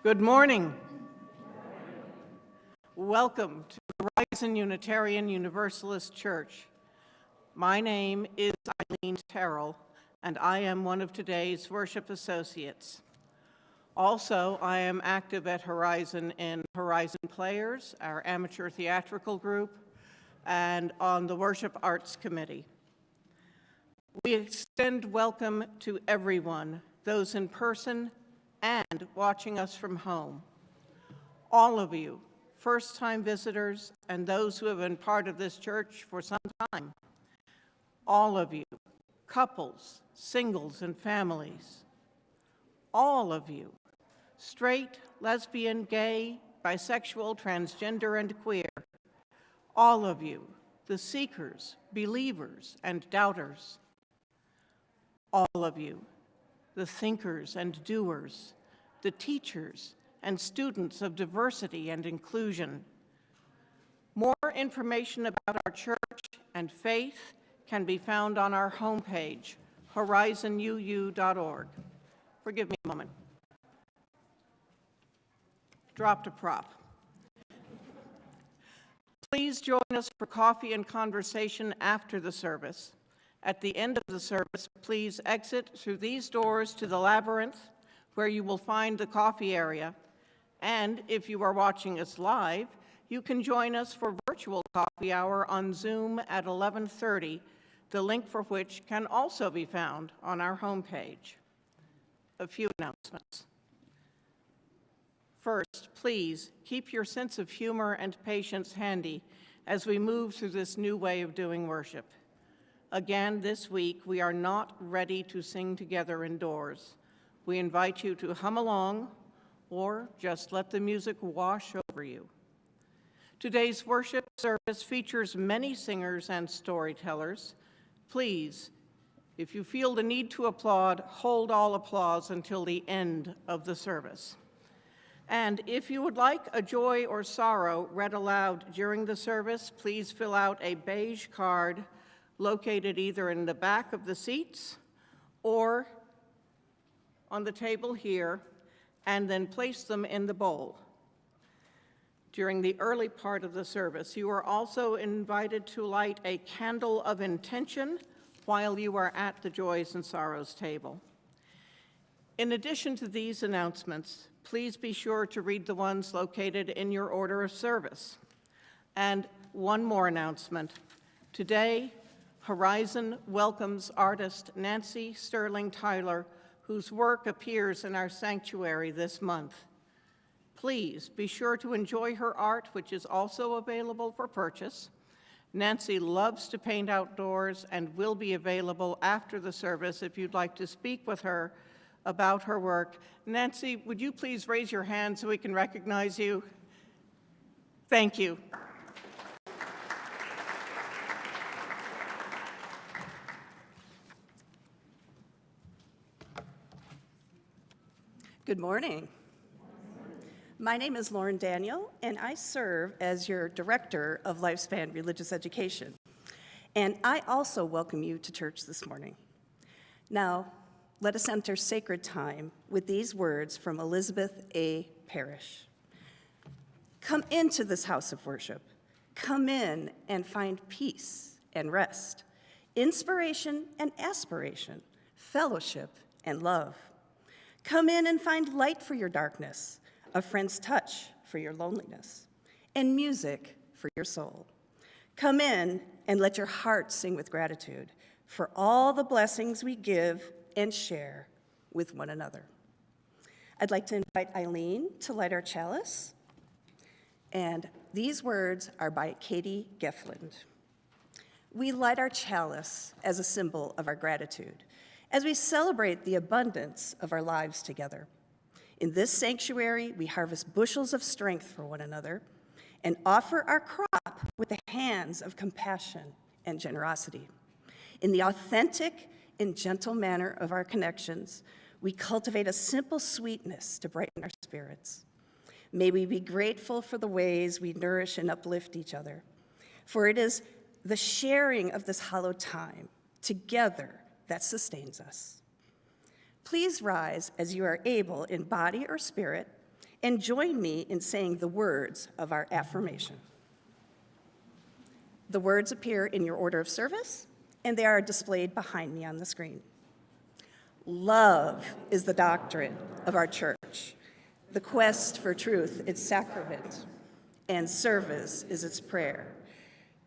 Good morning. Welcome to Horizon Unitarian Universalist Church. My name is Eileen Terrell, and I am one of today's worship associates. Also, I am active at Horizon in Horizon Players, our amateur theatrical group, and on the Worship Arts Committee. We extend welcome to everyone, those in person and watching us from home. All of you, first-time visitors and those who have been part of this church for some time. All of you, couples, singles, and families. All of you, straight, lesbian, gay, bisexual, transgender, and queer. All of you, the seekers, believers, and doubters. All of you, the thinkers and doers, the teachers and students of diversity and inclusion. More information about our church and faith can be found on our homepage, horizonuu.org. Forgive me a moment. Dropped a prop. Please join us for coffee and conversation after the service. At the end of the service, please exit through these doors to the labyrinth, where you will find the coffee area. And if you are watching us live, you can join us for virtual coffee hour on Zoom at 11:30, the link for which can also be found on our homepage. A few announcements. First, please keep your sense of humor and patience handy as we move through this new way of doing worship. Again, this week, we are not ready to sing together indoors. We invite you to hum along or just let the music wash over you. Today's worship service features many singers and storytellers. Please, if you feel the need to applaud, hold all applause until the end of the service. And if you would like a joy or sorrow read aloud during the service, please fill out a beige card located either in the back of the seats or on the table here, and then place them in the bowl. During the early part of the service, you are also invited to light a candle of intention while you are at the joys and sorrows table. In addition to these announcements, please be sure to read the ones located in your order of service. And one more announcement. Today, Horizon welcomes artist Nancy Sterling Tyler, whose work appears in our sanctuary this month. Please be sure to enjoy her art, which is also available for purchase. Nancy loves to paint outdoors and will be available after the service if you'd like to speak with her about her work. Nancy, would you please raise your hand so we can recognize you? Thank you. Good morning. My name is Lauren Daniel, and I serve as your Director of Lifespan Religious Education. And I also welcome you to church this morning. Now, let us enter sacred time with these words from Elizabeth A. Parrish. Come into this house of worship. Come in and find peace and rest, inspiration and aspiration, fellowship and love. Come in and find light for your darkness, a friend's touch for your loneliness, and music for your soul. Come in and let your heart sing with gratitude for all the blessings we give and share with one another. I'd like to invite Eileen to light our chalice. And these words are by Katie Gefland. We light our chalice as a symbol of our gratitude, as we celebrate the abundance of our lives together. In this sanctuary, we harvest bushels of strength for one another and offer our crop with the hands of compassion and generosity. In the authentic and gentle manner of our connections, we cultivate a simple sweetness to brighten our spirits. May we be grateful for the ways we nourish and uplift each other, for it is the sharing of this hallowed time together that sustains us. Please rise as you are able in body or spirit and join me in saying the words of our affirmation. The words appear in your order of service, and they are displayed behind me on the screen. Love is the doctrine of our church. The quest for truth, its sacrament, and service is its prayer.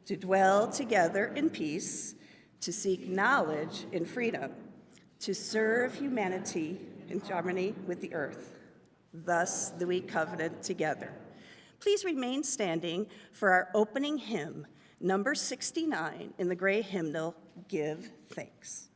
To dwell together in peace, to seek knowledge in freedom, to serve humanity in harmony with the earth. Thus do we covenant together. Please remain standing for our opening hymn, number 69 in the gray hymnal, Give Thanks.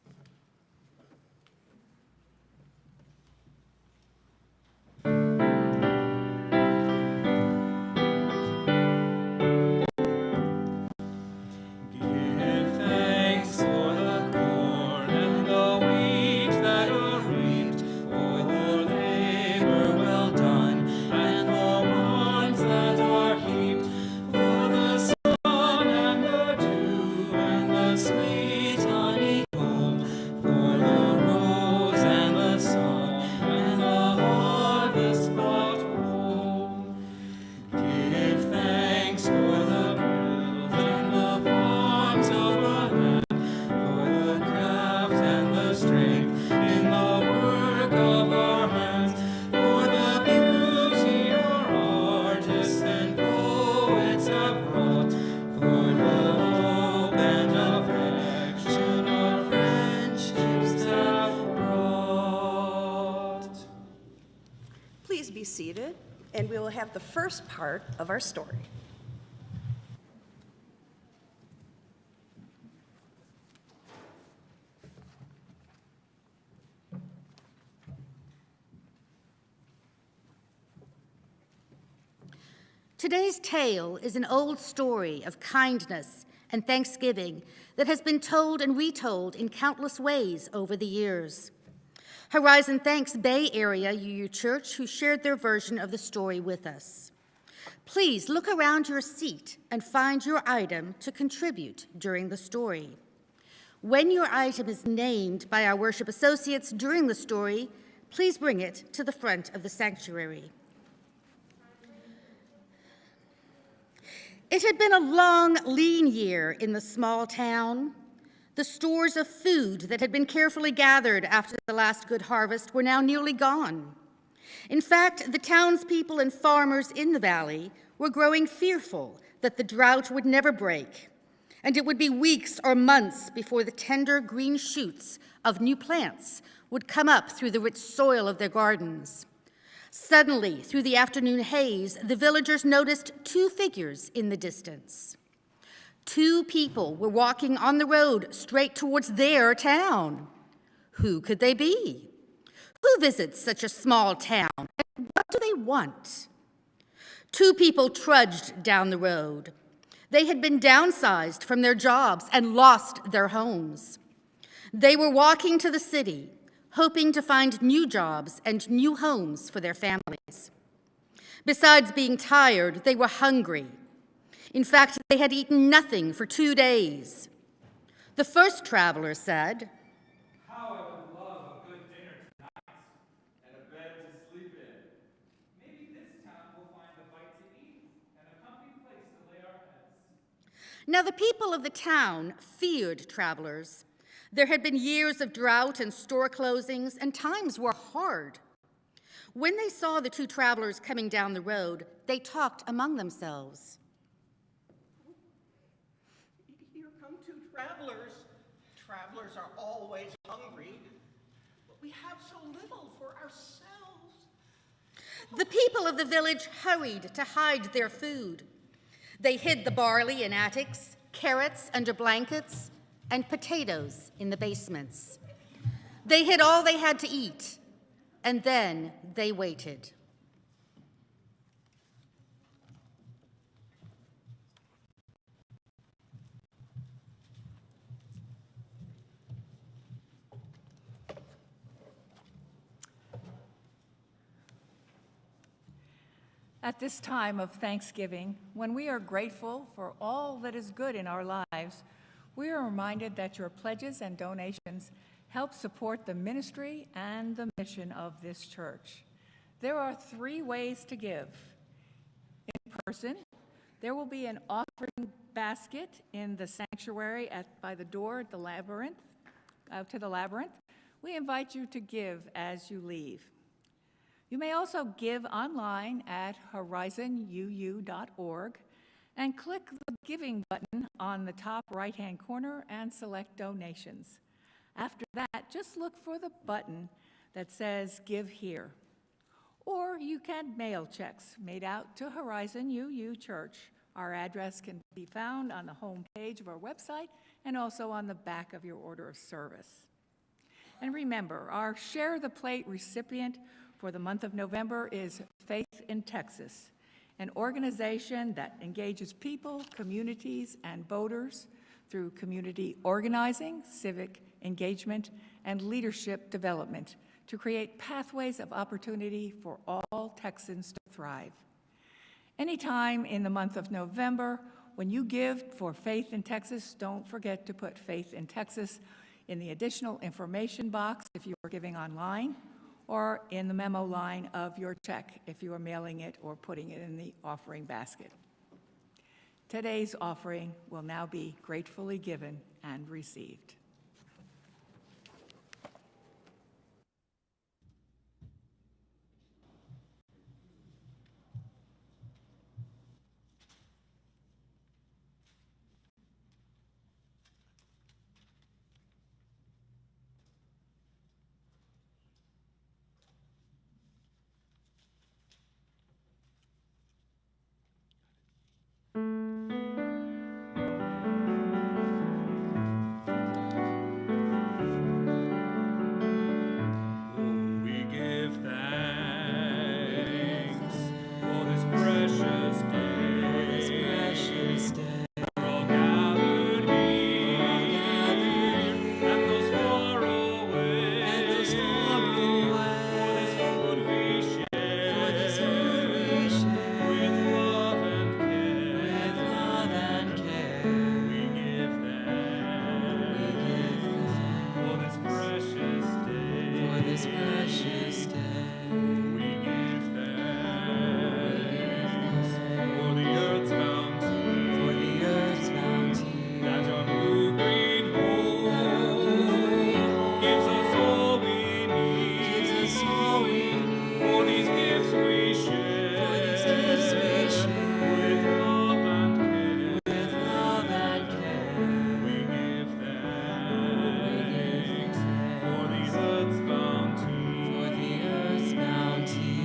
Please be seated, and we will have the first part of our story. Today's tale is an old story of kindness and thanksgiving that has been told and retold in countless ways over the years. Horizon thanks Bay Area UU Church, who shared their version of the story with us. Please look around your seat and find your item to contribute during the story. When your item is named by our worship associates during the story, please bring it to the front of the sanctuary. It had been a long, lean year in the small town. The stores of food that had been carefully gathered after the last good harvest were now nearly gone. In fact, the townspeople and farmers in the valley were growing fearful that the drought would never break, and it would be weeks or months before the tender green shoots of new plants would come up through the rich soil of their gardens. Suddenly, through the afternoon haze, the villagers noticed two figures in the distance. Two people were walking on the road straight towards their town. Who could they be? Who visits such a small town? And what do they want? Two people trudged down the road. They had been downsized from their jobs and lost their homes. They were walking to the city, hoping to find new jobs and new homes for their families. Besides being tired, they were hungry. In fact, they had eaten nothing for 2 days. The first traveler said, "How I would love a good dinner tonight and a bed to sleep in. Maybe this town will find a bite to eat and a comfy place to lay our heads." Now the people of the town feared travelers. There had been years of drought and store closings, and times were hard. When they saw the two travelers coming down the road, they talked among themselves. Here come two travelers. Travelers are always hungry, but we have so little for ourselves. The people of the village hurried to hide their food. They hid the barley in attics, carrots under blankets, and potatoes in the basements. They hid all they had to eat, and then they waited. At this time of Thanksgiving, when we are grateful for all that is good in our lives, we are reminded that your pledges and donations help support the ministry and the mission of this church. There are 3 ways to give. In person, there will be an offering basket in the sanctuary by the door at the labyrinth, to the labyrinth. We invite you to give as you leave. You may also give online at horizonuu.org and click the giving button on the top right-hand corner and select donations. After that, just look for the button that says Give Here. Or you can mail checks made out to Horizon UU Church. Our address can be found on the home page of our website and also on the back of your order of service. And remember, our Share the Plate recipient for the month of November is Faith in Texas, an organization that engages people, communities, and voters through community organizing, civic engagement, and leadership development to create pathways of opportunity for all Texans to thrive. Anytime in the month of November, when you give for Faith in Texas, don't forget to put Faith in Texas in the additional information box if you are giving online, or in the memo line of your check if you are mailing it or putting it in the offering basket. Today's offering will now be gratefully given and received. We give thanks for this precious day. We're all gathered here, and those far away. For this food we share, with love and care. We give thanks for this precious day. We give thanks for the earth's bounty, that your blue green home gives us all we need. For these gifts we share, with love and care. We give thanks for the earth's bounty.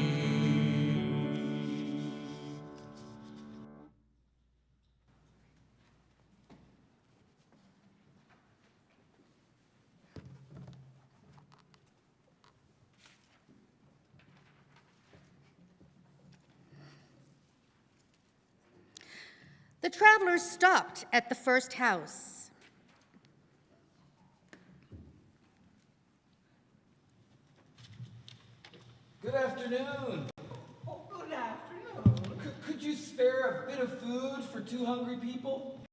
The travelers stopped at the first house. Good afternoon. Oh, good afternoon. Could you spare a bit of food for 2 hungry people?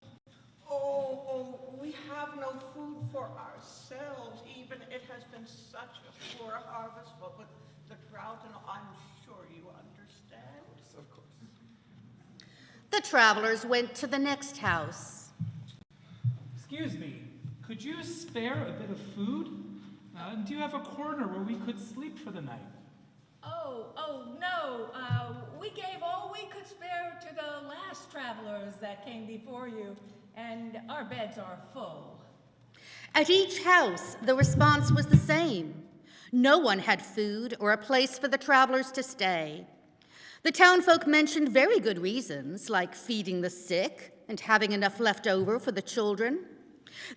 Oh, we have no food for ourselves. Even it has been such a poor harvest, but with the drought, and I'm sure you understand. Of course. The travelers went to the next house. Excuse me, could you spare a bit of food? Do you have a corner where we could sleep for the night? Oh, no. We gave all we could spare to the last travelers that came before you, and our beds are full. At each house, the response was the same. No one had food or a place for the travelers to stay. The townfolk mentioned very good reasons, like feeding the sick and having enough left over for the children.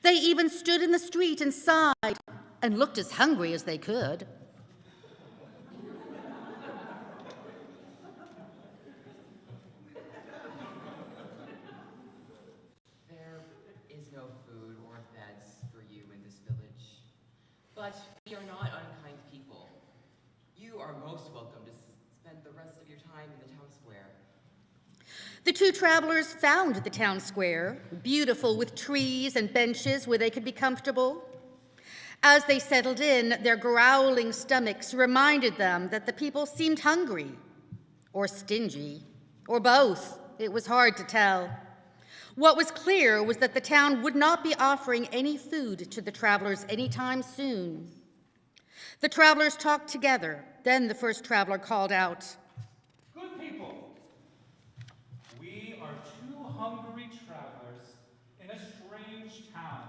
They even stood in the street and sighed and looked as hungry as they could. There is no food or beds for you in this village, but we are not unkind people. You are most welcome to spend the rest of your time in the town square. The 2 travelers found the town square, beautiful with trees and benches where they could be comfortable. As they settled in, their growling stomachs reminded them that the people seemed hungry, or stingy, or both. It was hard to tell. What was clear was that the town would not be offering any food to the travelers anytime soon. The travelers talked together. Then the first traveler called out, Good people, we are two hungry travelers in a strange town.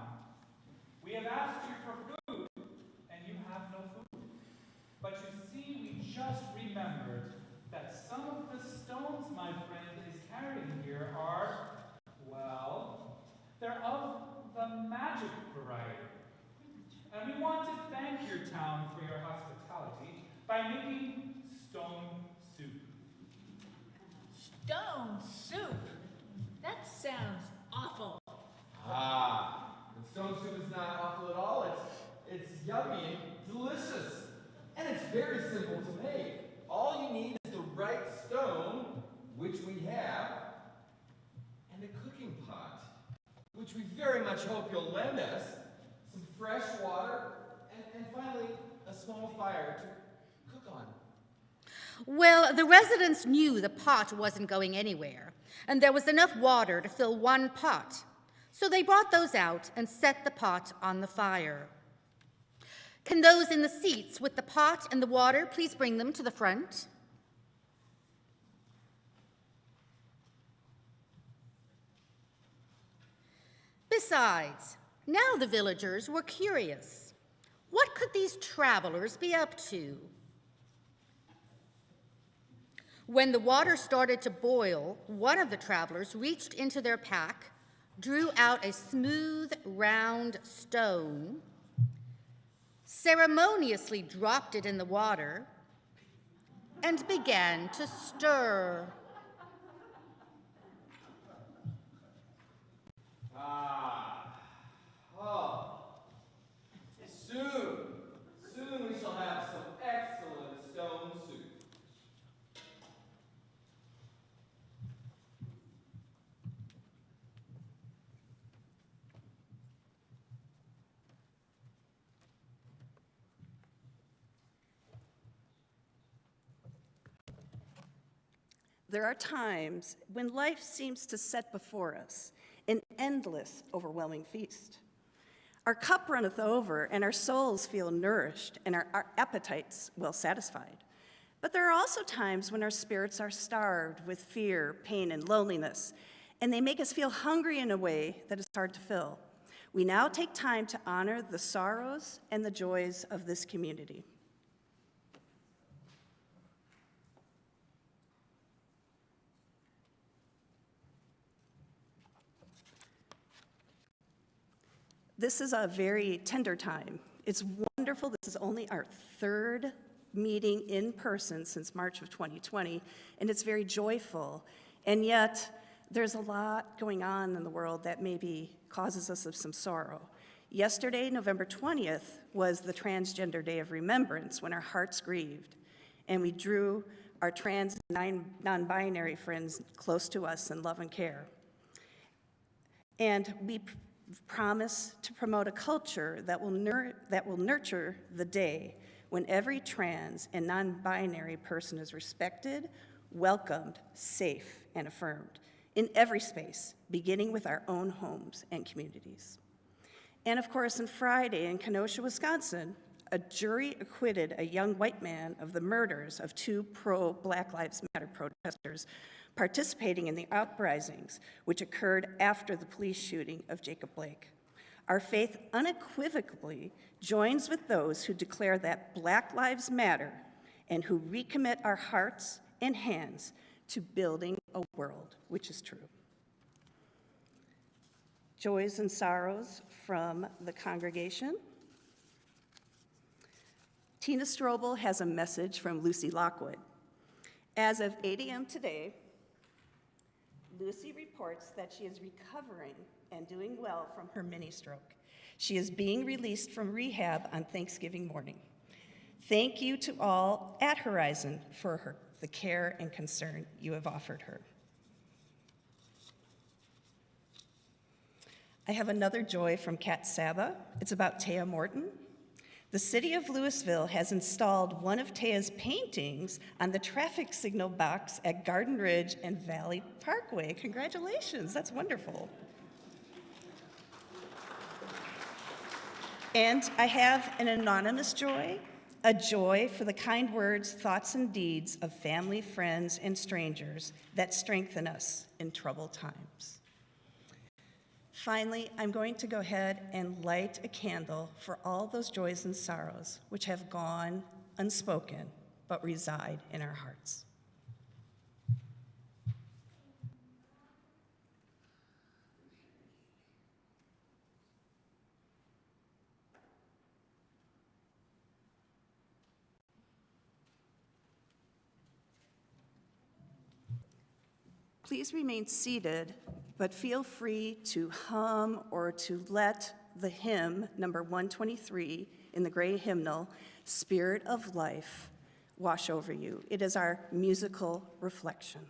We have asked you for food, and you have no food. But you see, we just remembered that some of the stones my friend is carrying here are, well, they're of the magic variety. And we want to thank your town for your hospitality by making stone soup. Stone soup? That sounds awful. Ah, but stone soup is not awful at all. It's yummy and delicious. And it's very simple to make. All you need is the right stone, which we have, and a cooking pot, which we very much hope you'll lend us, some fresh water, and finally, a small fire to cook on. well, the residents knew the pot wasn't going anywhere, and there was enough water to fill one pot. So they brought those out and set the pot on the fire. Can those in the seats with the pot and the water please bring them to the front? Besides, now the villagers were curious. What could these travelers be up to? When the water started to boil, one of the travelers reached into their pack, drew out a smooth, round stone, ceremoniously dropped it in the water, and began to stir. Soon we shall have some excellent stone soup. There are times when life seems to set before us an endless, overwhelming feast. Our cup runneth over, and our souls feel nourished, and our appetites well satisfied. But there are also times when our spirits are starved with fear, pain, and loneliness, and they make us feel hungry in a way that is hard to fill. We now take time to honor the sorrows and the joys of this community. This is a very tender time. It's wonderful. This is only our third meeting in person since March of 2020, and it's very joyful. And yet, there's a lot going on in the world that maybe causes us some sorrow. Yesterday, November 20th, was the Transgender Day of Remembrance, when our hearts grieved, and we drew our trans non-binary friends close to us in love and care. And we promise to promote a culture that will nurture the day when every trans and non-binary person is respected, welcomed, safe, and affirmed in every space, beginning with our own homes and communities. And of course, on Friday in Kenosha, Wisconsin, a jury acquitted a young white man of the murders of two pro-Black Lives Matter protesters participating in the uprisings, which occurred after the police shooting of Jacob Blake. Our faith unequivocally joins with those who declare that Black Lives Matter and who recommit our hearts and hands to building a world which is true. Joys and sorrows from the congregation. Tina Strobel has a message from Lucy Lockwood. As of 8 a.m. today, Lucy reports that she is recovering and doing well from her mini stroke. She is being released from rehab on Thanksgiving morning. Thank you to all at Horizon for the care and concern you have offered her. I have another joy from Kat Saba. It's about Taya Morton. The city of Louisville has installed one of Taya's paintings on the traffic signal box at Garden Ridge and Valley Parkway. Congratulations, that's wonderful. And I have an anonymous joy, a joy for the kind words, thoughts, and deeds of family, friends, and strangers that strengthen us in troubled times. Finally, I'm going to go ahead and light a candle for all those joys and sorrows which have gone unspoken but reside in our hearts. Please remain seated, but feel free to hum or to let the hymn, number 123 in the gray hymnal, Spirit of Life, wash over you. It is our musical reflection.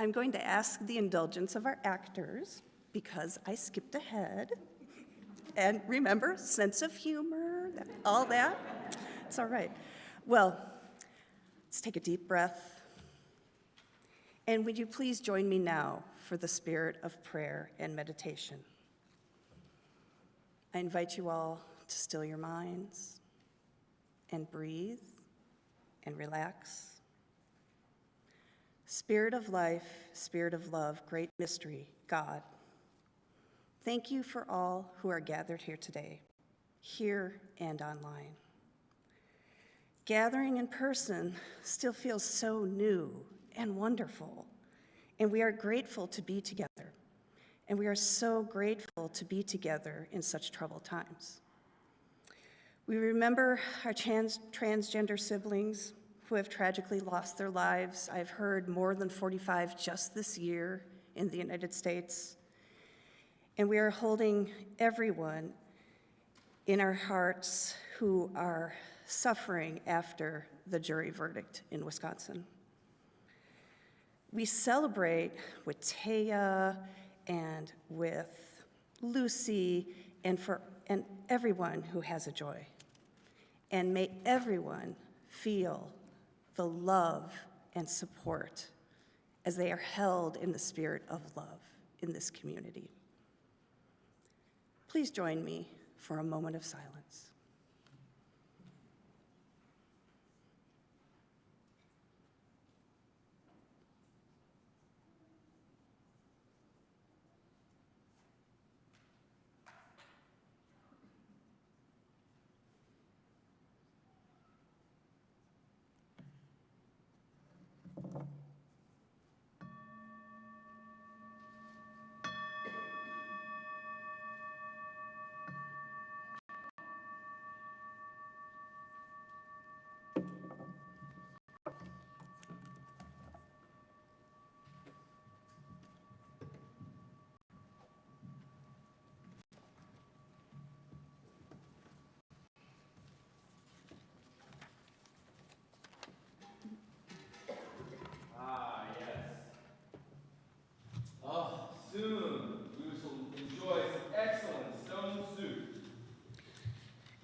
I'm going to ask the indulgence of our actors because I skipped ahead. And remember, sense of humor, all that. It's all right. Well, let's take a deep breath. And would you please join me now for the spirit of prayer and meditation? I invite you all to still your minds and breathe and relax. Spirit of life, Spirit of love, great mystery, God, thank you for all who are gathered here today, here and online. Gathering in person still feels so new and wonderful, and we are grateful to be together, and we are so grateful to be together in such troubled times. We remember our transgender siblings who have tragically lost their lives. I've heard more than 45 just this year in the United States. And we are holding everyone in our hearts who are suffering after the jury verdict in Wisconsin. We celebrate with Taya and with Lucy and everyone who has a joy. And may everyone feel the love and support as they are held in the spirit of love in this community. Please join me for a moment of silence.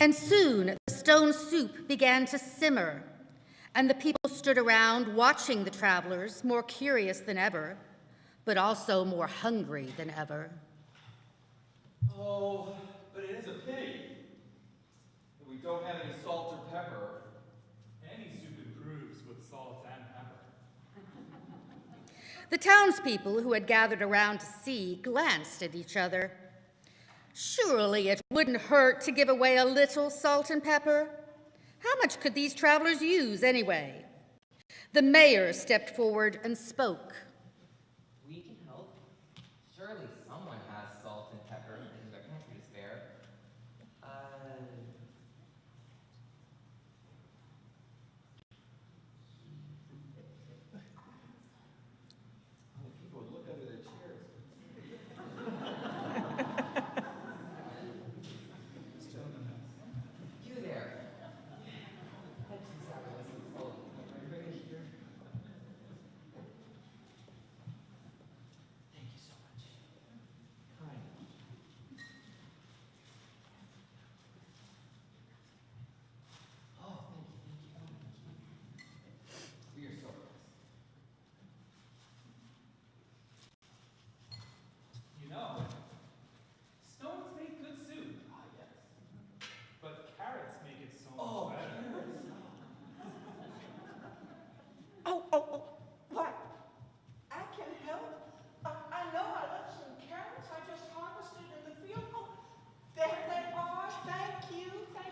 And soon the stone soup began to simmer, and the people stood around watching the travelers, more curious than ever, but also more hungry than ever. Oh, but it is a pity that we don't have any salt or pepper. Any soup improves with salt and pepper. The townspeople who had gathered around to see glanced at each other. Surely it wouldn't hurt to give away a little salt and pepper. How much could these travelers use anyway? The mayor stepped forward and spoke. We can help. Surely someone has salt and pepper in their pantry to spare. People would look under their chairs. You there. Fetch some sacrifice and salt. Bring it here. Thank you so much. Kind. Oh, thank you. We are so blessed. You know, stones make good soup. Ah, yes. But carrots make it so Oh, much better. Oh, what? I can help. I know I left some carrots I just harvested in the field. Oh, there they are. Thank you, honey.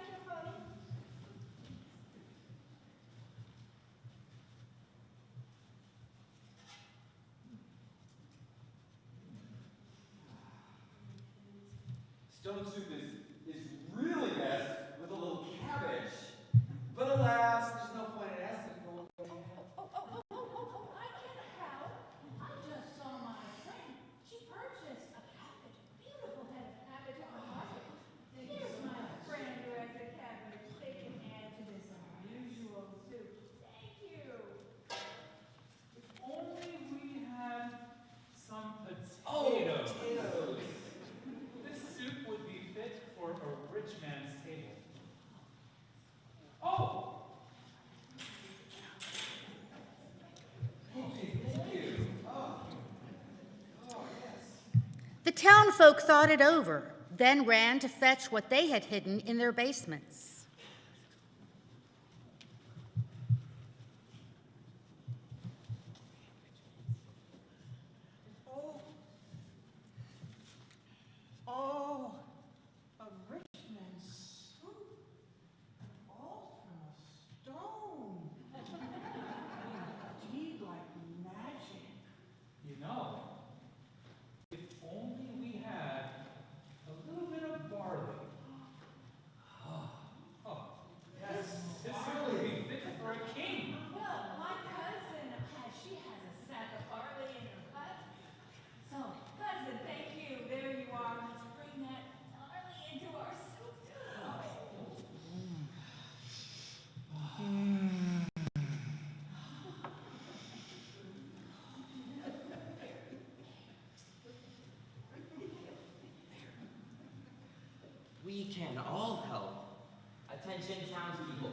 Stone soup is really best with a little cabbage. But alas, there's no point in asking for what we have. I can help. I just saw my friend. She purchased a cabbage, a beautiful head of cabbage on the market. Here's my friend who has the cabbage. They can add to this unusual soup. Thank you. If only we had some potatoes. Oh, potatoes. This soup would be fit for a rich man's table. Oh! Okay, thank you. Oh, yes. The townfolk thought it over, then ran to fetch what they had hidden in their basements. Oh, a rich man's soup. And all from a stone. Indeed, like magic. You know, if only we had a little bit of barley. Oh, yes, this soup would be fit for a king. Well, my cousin, she has a sack of barley in her hut. So, cousin, thank you. There you are. Let's bring that barley into our soup too. We can all help. Attention, townspeople.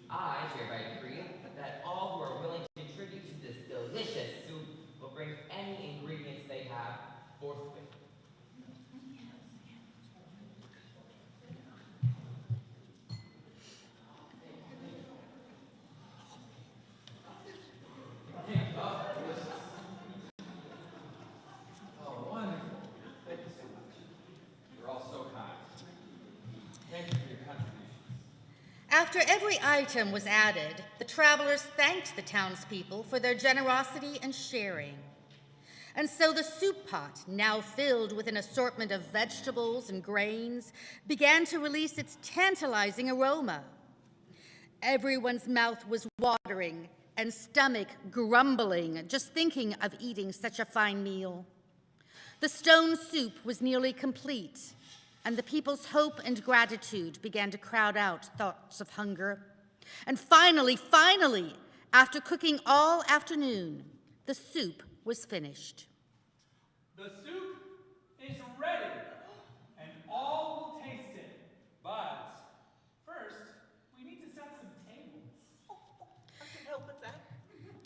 I hereby decree that all who are willing to contribute to this delicious soup will bring any ingredients they have forthwith. Oh, wonderful. Thank you so much. You're all so kind. Thank you for your contributions. After every item was added, the travelers thanked the townspeople for their generosity and sharing. And so the soup pot, now filled with an assortment of vegetables and grains, began to release its tantalizing aroma. Everyone's mouth was watering and stomach grumbling just thinking of eating such a fine meal. The stone soup was nearly complete, and the people's hope and gratitude began to crowd out thoughts of hunger. And finally, after cooking all afternoon, the soup was finished. The soup is ready, and all will taste it.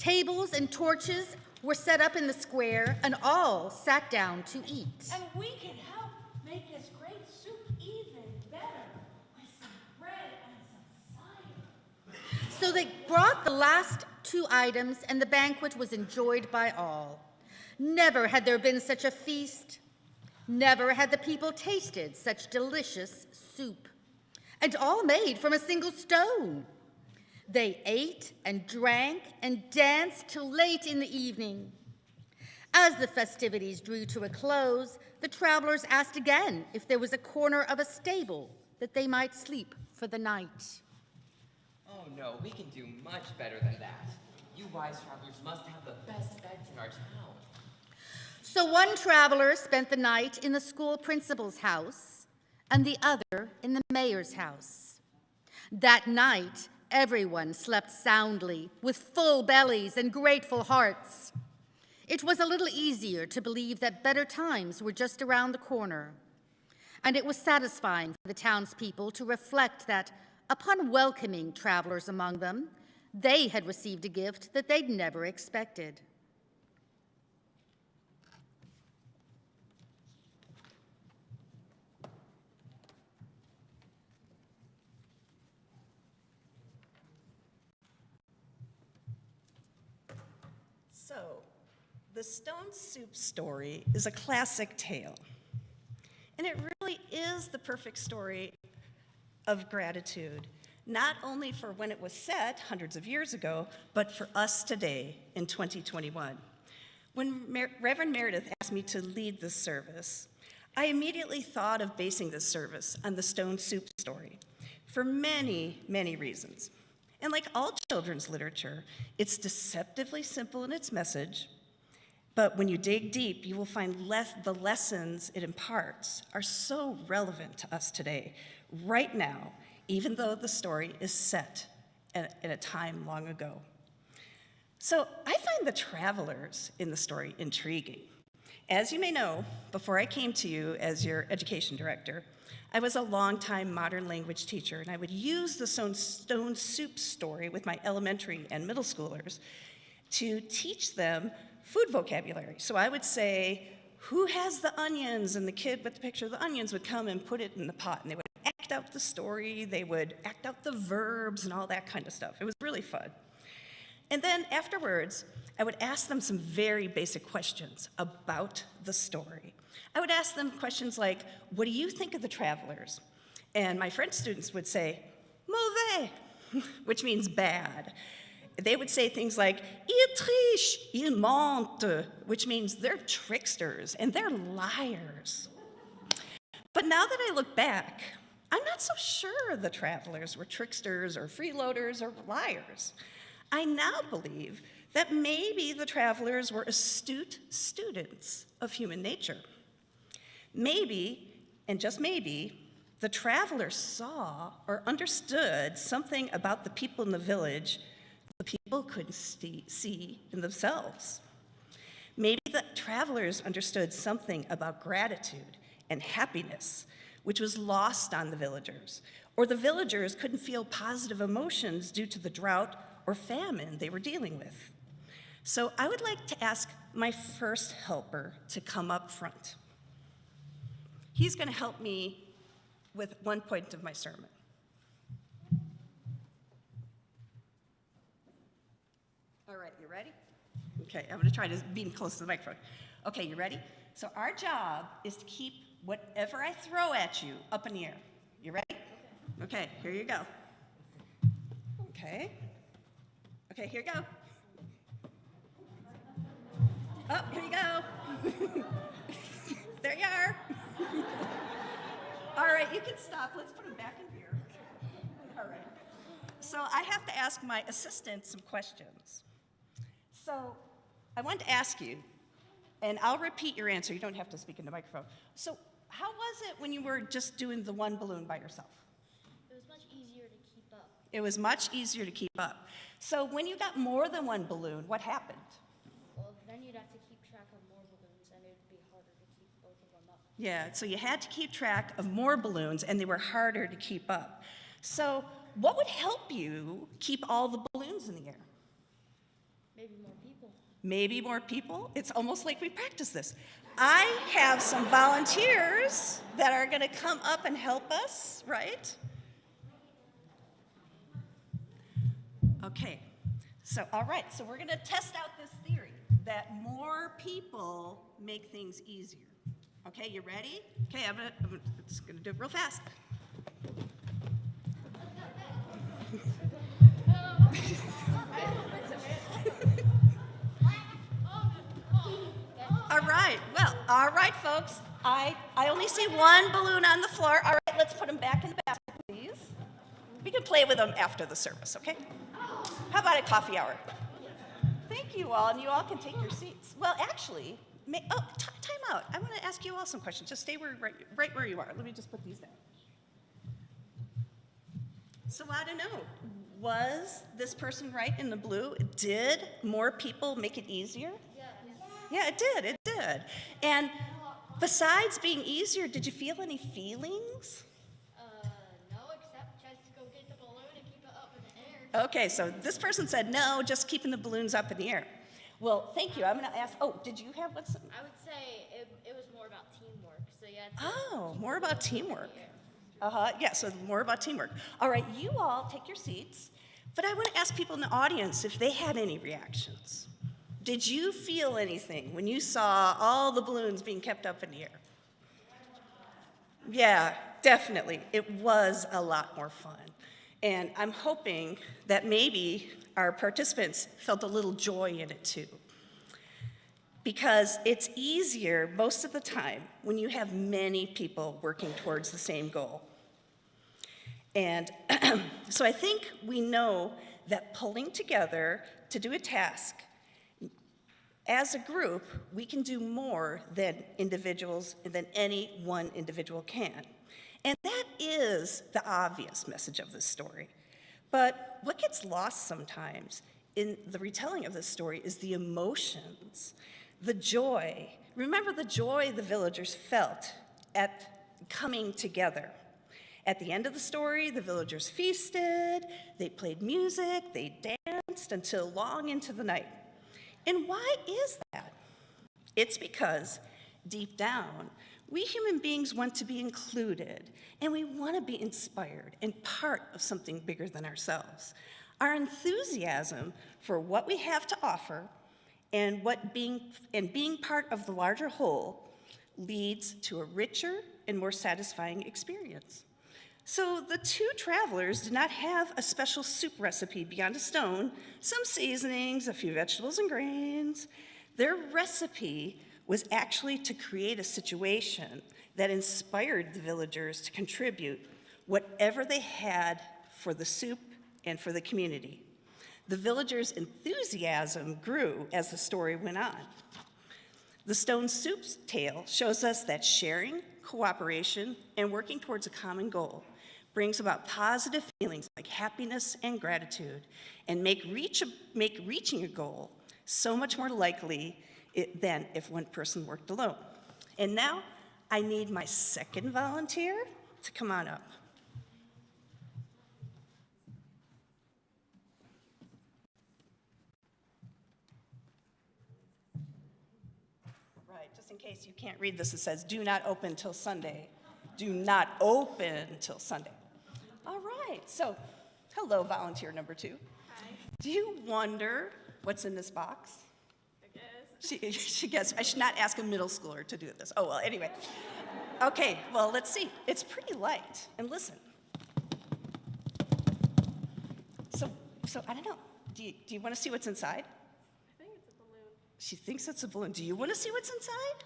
Tables and torches were set up in the square, and all sat down to eat. And we can help make this great soup even better with some bread and some cider. So they brought the last two items, and the banquet was enjoyed by all. Never had there been such a feast. Never had the people tasted such delicious soup. And all made from a single stone. They ate and drank and danced till late in the evening. As the festivities drew to a close, the travelers asked again if there was a corner of a stable that they might sleep for the night. Oh no, we can do much better than that. You wise travelers must have the best beds in our town. So one traveler spent the night in the school principal's house, and the other in the mayor's house. That night, everyone slept soundly, with full bellies and grateful hearts. It was a little easier to believe that better times were just around the corner. And it was satisfying for the townspeople to reflect that, upon welcoming travelers among them, they had received a gift that they'd never expected. So, the stone soup story is a classic tale. And it really is the perfect story of gratitude, not only for when it was set hundreds of years ago, but for us today in 2021. When Reverend Meredith asked me to lead this service, I immediately thought of basing this service on the stone soup story for many, many reasons. And like all children's literature, it's deceptively simple in its message, but when you dig deep, you will find the lessons it imparts are so relevant to us today, right now, even though the story is set in a time long ago. So I find the travelers in the story intriguing. As you may know, before I came to you as your education director, I was a longtime modern language teacher, and I would use the stone soup story with my elementary and middle schoolers to teach them food vocabulary. So I would say, who has the onions? And the kid with the picture of the onions would come and put it in the pot, and they would act out the story, they would act out the verbs and all that kind of stuff. It was really fun. And then afterwards, I would ask them some very basic questions about the story. I would ask them questions like, what do you think of the travelers? And my French students would say, mauvais, which means bad. They would say things like, ils trichent, ils mentent, which means they're tricksters and they're liars. But now that I look back, I'm not so sure the travelers were tricksters or freeloaders or liars. I now believe that maybe the travelers were astute students of human nature. Maybe, and just maybe, the travelers saw or understood something about the people in the village the people couldn't see in themselves. Maybe the travelers understood something about gratitude and happiness, which was lost on the villagers, or the villagers couldn't feel positive emotions due to the drought or famine they were dealing with. So I would like to ask my first helper to come up front. He's going to help me with one point of my sermon. All right, you ready? Okay, I'm going to try to beam close to the microphone. Okay, you ready? So our job is to keep whatever I throw at you up in the air. You ready? Okay, here you go. Okay. Okay, here you go. Oh, here you go. There you are. All right, you can stop. Let's put them back in here. All right. So I have to ask my assistant some questions. So I want to ask you, and I'll repeat your answer. You don't have to speak in the microphone. So how was it when you were just doing the one balloon by yourself? It was much easier to keep up. It was much easier to keep up. So when you got more than one balloon, what happened? Well, then you'd have to keep track of more balloons, and it would be harder to keep both of them up. Yeah, so you had to keep track of more balloons, and they were harder to keep up. So what would help you keep all the balloons in the air? Maybe more people. Maybe more people? It's almost like we practice this. I have some volunteers that are going to come up and help us, right? Okay, so all right, so we're going to test out this theory that more people make things easier. Okay, you ready? Okay, I'm just going to do it real fast. All right, folks. I only see one balloon on the floor. All right, let's put them back in the basket, please. We can play with them after the service, okay? How about a coffee hour? Thank you all, and you all can take your seats. Well, actually, time out. I want to ask you all some questions. Just stay right where you are. Let me just put these down. So I don't know, was this person right in the blue? Did more people make it easier? Yeah, it did. And besides being easier, did you feel any feelings? No, except tries to go get the balloon and keep it up in the air. Okay, so this person said no, just keeping the balloons up in the air. Well, thank you. I'm going to ask, did you have what's? I would say it was more about teamwork. So yeah. More about teamwork. Yeah, so more about teamwork. All right, you all take your seats, but I want to ask people in the audience if they had any reactions. Did you feel anything when you saw all the balloons being kept up in the air? Yeah, definitely. It was a lot more fun. And I'm hoping that maybe our participants felt a little joy in it too. Because it's easier most of the time when you have many people working towards the same goal. And so I think we know that pulling together to do a task, as a group, we can do more than any one individual can. And that is the obvious message of this story. But what gets lost sometimes in the retelling of this story is the emotions, the joy. Remember the joy the villagers felt at coming together. At the end of the story, the villagers feasted, they played music, they danced until long into the night. And why is that? It's because deep down, we human beings want to be included, and we want to be inspired and part of something bigger than ourselves. Our enthusiasm for what we have to offer and being part of the larger whole leads to a richer and more satisfying experience. So the two travelers did not have a special soup recipe beyond a stone, some seasonings, a few vegetables and grains. Their recipe was actually to create a situation that inspired the villagers to contribute whatever they had for the soup and for the community. The villagers' enthusiasm grew as the story went on. The stone soup's tale shows us that sharing, cooperation, and working towards a common goal brings about positive feelings like happiness and gratitude, and make reaching a goal so much more likely than if one person worked alone. And now, I need my second volunteer to come on up. Right, just in case you can't read this, it says, do not open till Sunday. Do not open till Sunday. All right, so hello, volunteer number 2. Hi. Do you wonder what's in this box? I guess. She guessed. I should not ask a middle schooler to do this. Oh, well, anyway. Okay, well, let's see. It's pretty light. And listen. So I don't know. Do you want to see what's inside? I think it's a balloon. She thinks it's a balloon. Do you want to see what's inside?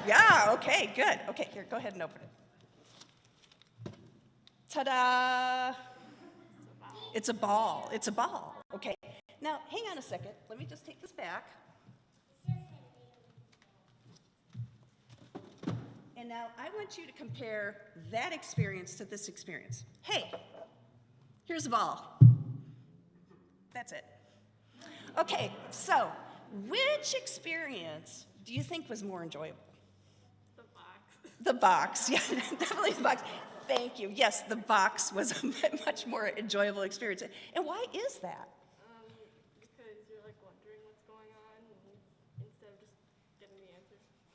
Yeah, okay, good. Okay, here, go ahead and open it. Ta-da! It's a ball. It's a ball. Okay. Now, hang on a second. Let me just take this back. And now I want you to compare that experience to this experience. Hey, here's a ball. That's it. Okay, so which experience do you think was more enjoyable? The box. The box, yeah, definitely the box. Thank you. Yes, the box was a much more enjoyable experience. And why is that? Because you're like wondering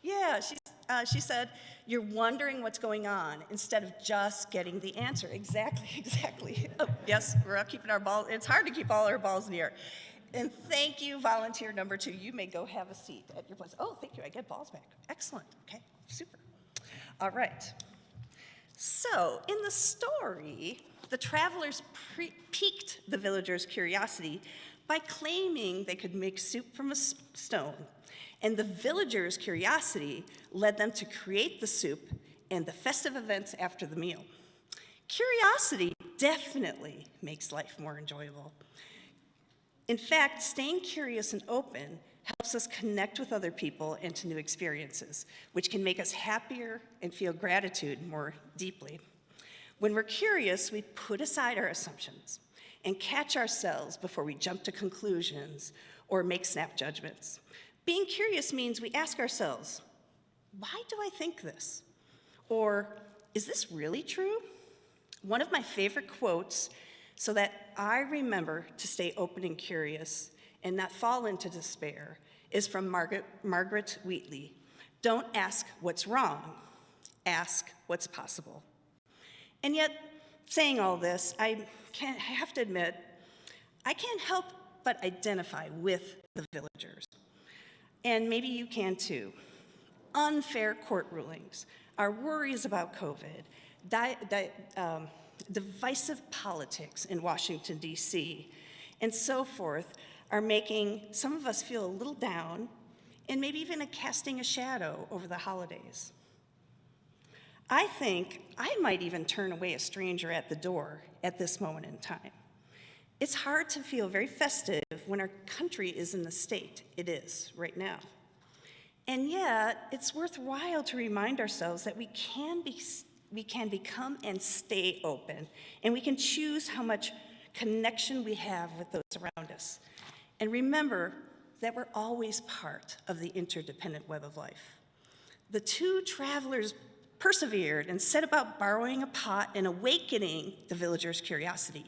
Yeah, she said, you're wondering what's going on instead of just getting the answer. Exactly, exactly. Oh, yes, we're out keeping our balls. It's hard to keep all our balls in the air. And thank you, volunteer number 2. You may go have a seat at your place. Oh, thank you, I get balls back. Excellent, okay, super. All right. So, in the story, the travelers piqued the villagers' curiosity by claiming they could make soup from a stone. And the villagers' curiosity led them to create the soup and the festive events after the meal. Curiosity definitely makes life more enjoyable. In fact, staying curious and open helps us connect with other people and to new experiences, which can make us happier and feel gratitude more deeply. When we're curious, we put aside our assumptions and catch ourselves before we jump to conclusions or make snap judgments. Being curious means we ask ourselves, why do I think this? Or, is this really true? One of my favorite quotes, so that I remember to stay open and curious and not fall into despair, is from Margaret Wheatley. Don't ask what's wrong, ask what's possible. And yet, saying all this, I have to admit, I can't help but identify with the villagers. And maybe you can too. Unfair court rulings, our worries about COVID, divisive politics in Washington, D.C., and so forth are making some of us feel a little down and maybe even casting a shadow over the holidays. I think I might even turn away a stranger at the door at this moment in time. It's hard to feel very festive when our country is in the state it is right now. And yet, it's worthwhile to remind ourselves that we can become and stay open, and we can choose how much connection we have with those around us. And remember that we're always part of the interdependent web of life. The 2 travelers persevered and set about borrowing a pot and awakening the villagers' curiosity.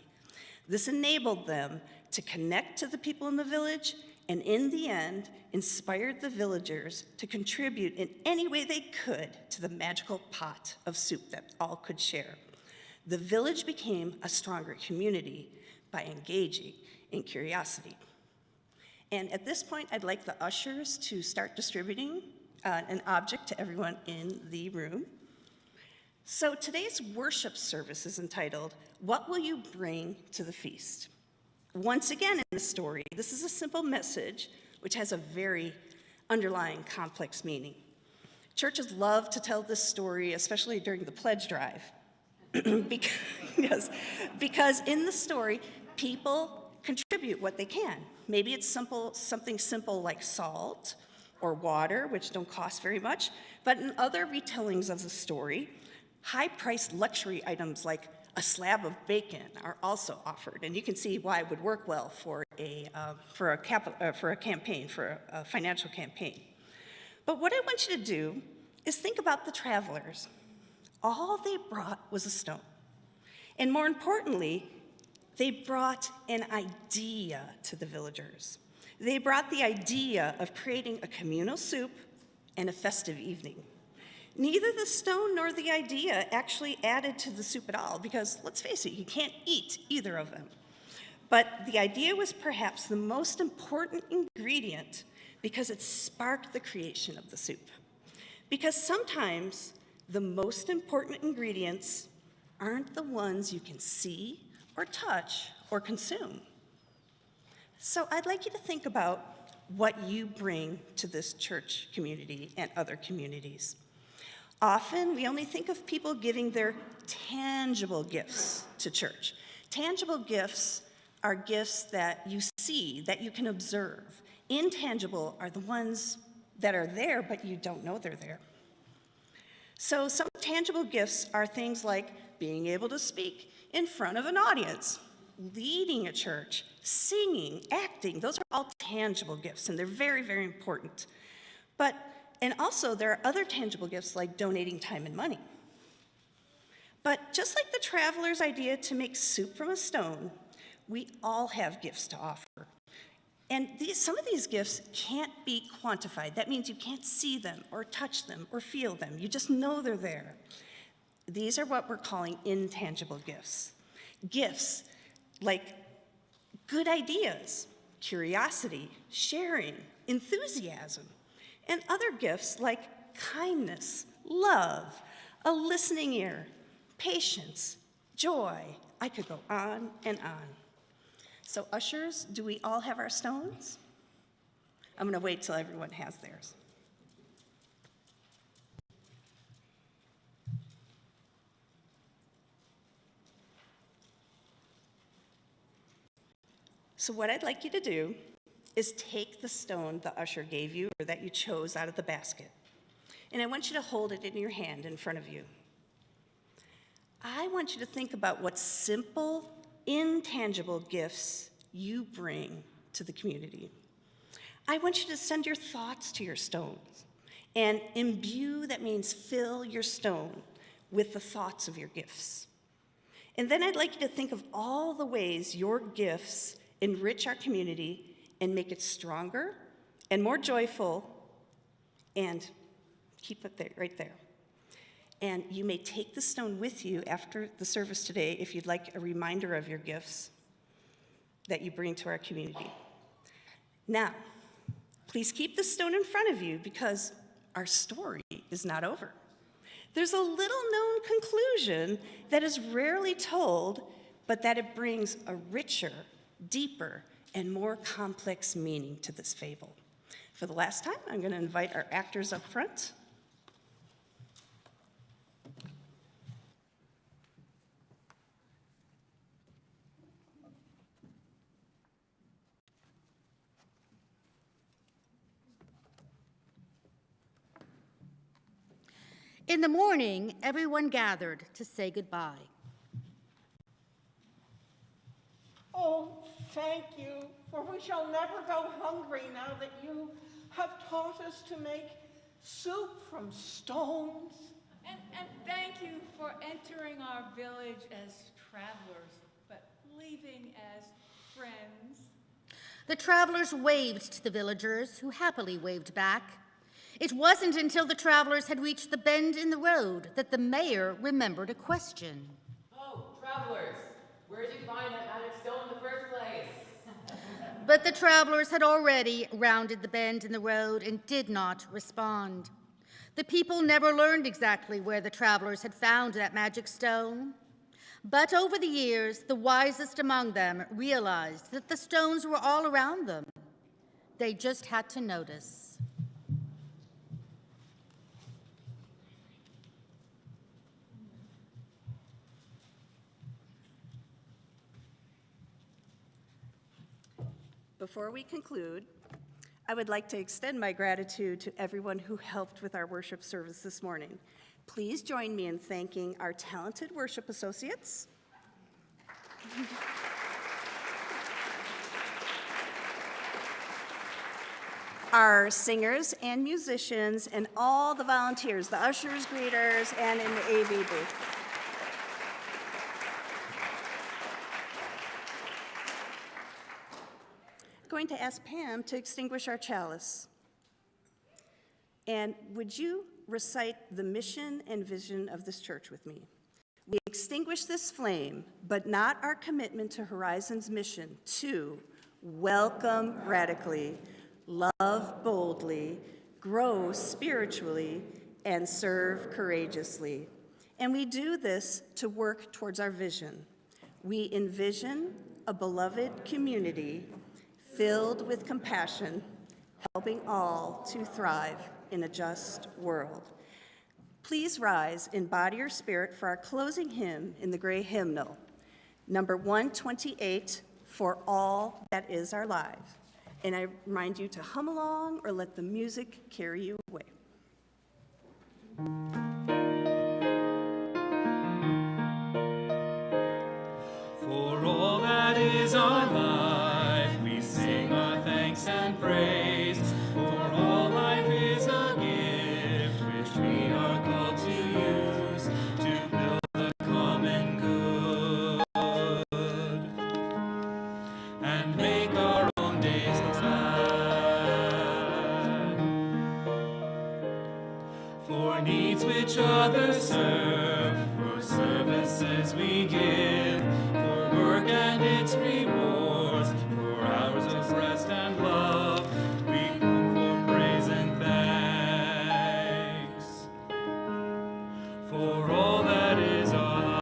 This enabled them to connect to the people in the village, and in the end, inspired the villagers to contribute in any way they could to the magical pot of soup that all could share. The village became a stronger community by engaging in curiosity. And at this point, I'd like the ushers to start distributing an object to everyone in the room. So today's worship service is entitled, What Will You Bring to the Feast? Once again in the story, this is a simple message which has a very underlying complex meaning. Churches love to tell this story, especially during the pledge drive, because in the story, people contribute what they can. Maybe it's something simple like salt or water, which don't cost very much, but in other retellings of the story, high-priced luxury items like a slab of bacon are also offered, and you can see why it would work well for a financial campaign. But what I want you to do is think about the travelers. All they brought was a stone, and more importantly, they brought an idea to the villagers. They brought the idea of creating a communal soup and a festive evening. Neither the stone nor the idea actually added to the soup at all, because let's face it, you can't eat either of them. But the idea was perhaps the most important ingredient because it sparked the creation of the soup. Because sometimes the most important ingredients aren't the ones you can see or touch or consume. So I'd like you to think about what you bring to this church community and other communities. Often, we only think of people giving their tangible gifts to church. Tangible gifts are gifts that you see, that you can observe. Intangible are the ones that are there, but you don't know they're there. So some tangible gifts are things like being able to speak in front of an audience, leading a church, singing, acting. Those are all tangible gifts, and they're very, very important. And also, there are other tangible gifts like donating time and money. But just like the traveler's idea to make soup from a stone, we all have gifts to offer. And some of these gifts can't be quantified. That means you can't see them or touch them or feel them. You just know they're there. These are what we're calling intangible gifts. Gifts like good ideas, curiosity, sharing, enthusiasm, and other gifts like kindness, love, a listening ear, patience, joy. I could go on and on. So ushers, do we all have our stones? I'm going to wait till everyone has theirs. So what I'd like you to do is take the stone the usher gave you or that you chose out of the basket, and I want you to hold it in your hand in front of you. I want you to think about what simple, intangible gifts you bring to the community. I want you to send your thoughts to your stones and imbue, that means fill your stone with the thoughts of your gifts. And then I'd like you to think of all the ways your gifts enrich our community and make it stronger and more joyful, and keep it there, right there. And you may take the stone with you after the service today if you'd like a reminder of your gifts that you bring to our community. Now, please keep the stone in front of you because our story is not over. There's a little-known conclusion that is rarely told, but that it brings a richer, deeper, and more complex meaning to this fable. For the last time, I'm going to invite our actors up front. In the morning, everyone gathered to say goodbye. Oh, thank you, for we shall never go hungry now that you have taught us to make soup from stones. And thank you for entering our village as travelers, but leaving as friends. The travelers waved to the villagers, who happily waved back. It wasn't until the travelers had reached the bend in the road that the mayor remembered a question. Oh, travelers, where did you find that magic stone in the first place? But the travelers had already rounded the bend in the road and did not respond. The people never learned exactly where the travelers had found that magic stone. But over the years, the wisest among them realized that the stones were all around them. They just had to notice. Before we conclude, I would like to extend my gratitude to everyone who helped with our worship service this morning. Please join me in thanking our talented worship associates, our singers and musicians, and all the volunteers, the ushers, greeters, and in the AV booth. Going to ask Pam to extinguish our chalice. And would you recite the mission and vision of this church with me? We extinguish this flame, but not our commitment to Horizon's mission to welcome radically, love boldly, grow spiritually, and serve courageously. And we do this to work towards our vision. We envision a beloved community filled with compassion, helping all to thrive in a just world. Please rise in body or spirit for our closing hymn in the gray hymnal, number 128, For All That Is Our Life. And I remind you to hum along or let the music carry you away. For all that is our life, we sing our thanks and praise. For all life is a gift which we are called to use to build the common good and make our own days needs which others serve, for services we give, for work and its rewards, for hours of rest and love, we come for praise and thanks, for all that is our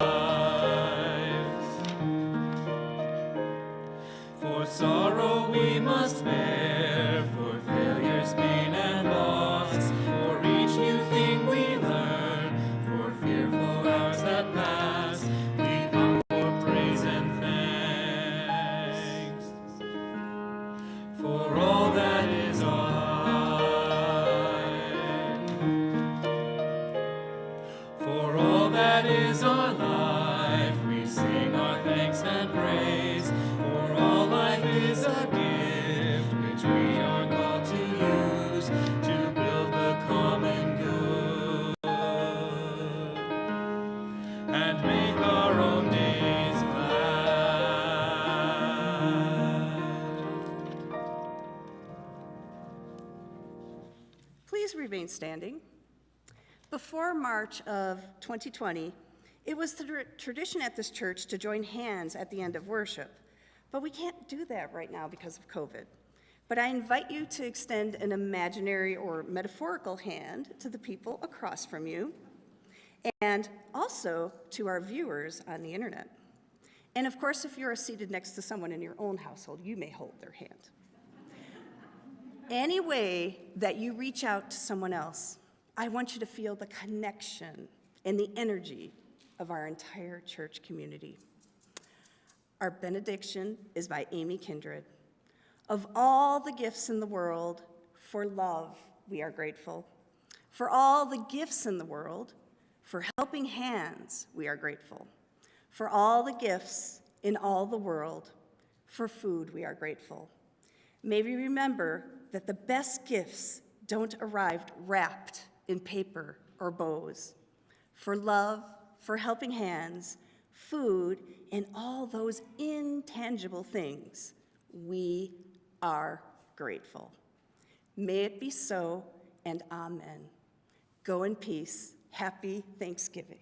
lives. For sorrow we must bear, for failures, pain, and loss, for each new thing we learn, for fearful hours that pass, we come for praise and thanks, for all that is our life. For all that is our life, we sing our thanks and praise, for all life is a gift which we are called to use to build the common good and make our own days glad. Please remain standing. Before March of 2020, it was the tradition at this church to join hands at the end of worship, but we can't do that right now because of COVID. But I invite you to extend an imaginary or metaphorical hand to the people across from you, and also to our viewers on the internet. And of course, if you're seated next to someone in your own household, you may hold their hand. Any way that you reach out to someone else, I want you to feel the connection and the energy of our entire church community. Our benediction is by Amy Kindred. Of all the gifts in the world, for love, we are grateful. For all the gifts in the world, for helping hands, we are grateful. For all the gifts in all the world, for food, we are grateful. May we remember that the best gifts don't arrive wrapped in paper or bows. For love, for helping hands, food, and all those intangible things, we are grateful. May it be so, and amen. Go in peace. Happy Thanksgiving.